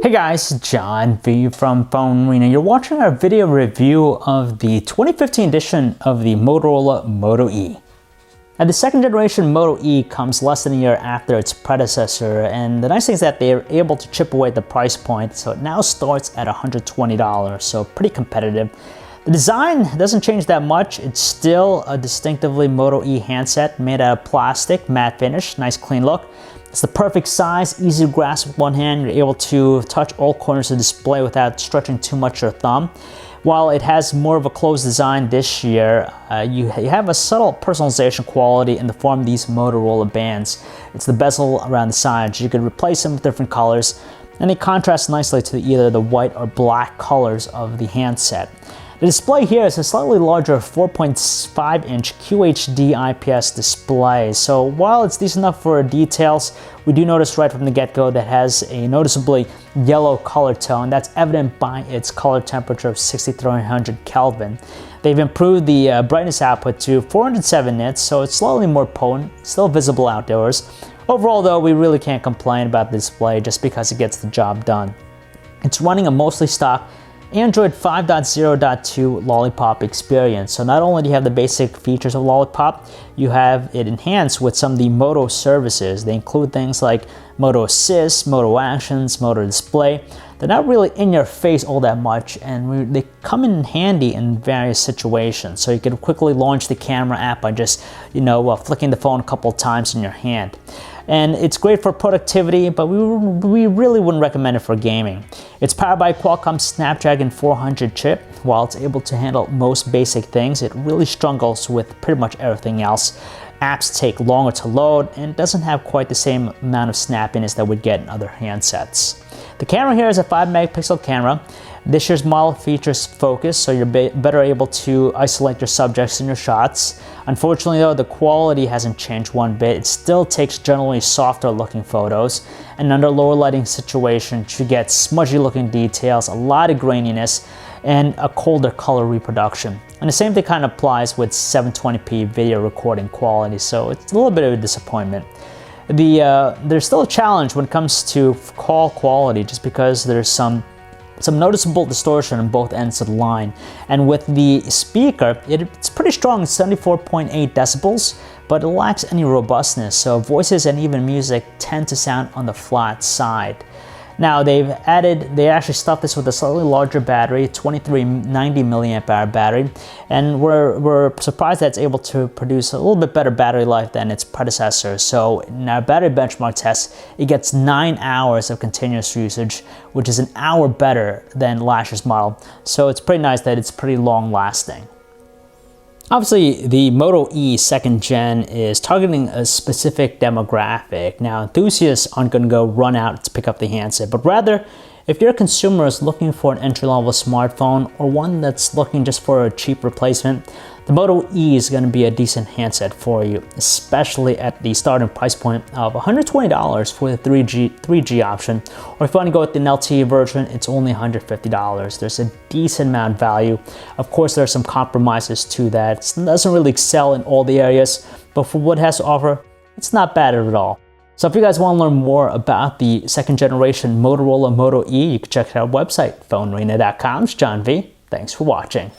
Hey guys, John V from PhoneArena. You're watching our video review of the 2015 edition of the Motorola Moto E. Now, the second generation Moto E comes less than a year after its predecessor, and the nice thing is that they're able to chip away at the price point, so it now starts at $120, so pretty competitive. The design doesn't change that much. It's still a distinctively Moto E handset made out of plastic, matte finish, nice clean look. It's the perfect size, easy to grasp with one hand. You're able to touch all corners of the display without stretching too much your thumb. While it has more of a closed design this year, you have a subtle personalization quality in the form of these Motorola bands. It's the bezel around the sides. You can replace them with different colors, and they contrast nicely to either the white or black colors of the handset. The display here is a slightly larger 4.5-inch QHD IPS display, so while it's decent enough for details, we do notice right from the get-go that it has a noticeably yellow color tone. That's evident by its color temperature of 6300 Kelvin. They've improved the brightness output to 407 nits, so it's slightly more potent, still visible outdoors. Overall though, we really can't complain about the display just because it gets the job done. It's running a mostly stock Android 5.0.2 Lollipop experience. So not only do you have the basic features of Lollipop, you have it enhanced with some of the Moto services. They include things like Moto Assist, Moto Actions, Moto Display. They're not really in your face all that much, and they come in handy in various situations. So you can quickly launch the camera app by just, flicking the phone a couple times in your hand. And it's great for productivity, but we really wouldn't recommend it for gaming. It's powered by Qualcomm Snapdragon 400 chip. While it's able to handle most basic things, it really struggles with pretty much everything else. Apps take longer to load and doesn't have quite the same amount of snappiness that we'd get in other handsets. The camera here is a 5-megapixel camera. This year's model features focus, so you're better able to isolate your subjects in your shots. Unfortunately though, the quality hasn't changed one bit. It still takes generally softer looking photos, and under lower lighting situations you get smudgy looking details, a lot of graininess, and a colder color reproduction. And the same thing kind of applies with 720p video recording quality, so it's a little bit of a disappointment. There's still a challenge when it comes to call quality, just because there's some noticeable distortion on both ends of the line. And with the speaker, it's pretty strong, 74.8 decibels, but it lacks any robustness, so voices and even music tend to sound on the flat side. Now they actually stuffed this with a slightly larger battery, 2390 milliamp hour battery, and we're surprised that it's able to produce a little bit better battery life than its predecessor. So in our battery benchmark test, it gets 9 hours of continuous usage, which is an hour better than last year's model. So it's pretty nice that it's pretty long lasting. Obviously, the Moto E 2nd Gen is targeting a specific demographic. Now, enthusiasts aren't going to go run out to pick up the handset, but rather, if you're a consumer is looking for an entry-level smartphone or one that's looking just for a cheap replacement, the Moto E is going to be a decent handset for you, especially at the starting price point of $120 for the 3G option. Or if you want to go with the LTE version, it's only $150. There's a decent amount of value. Of course, there are some compromises to that. It doesn't really excel in all the areas, but for what it has to offer, it's not bad at all. So if you guys want to learn more about the 2nd generation Motorola Moto E, you can check out our website, PhoneArena.com. It's John V. Thanks for watching.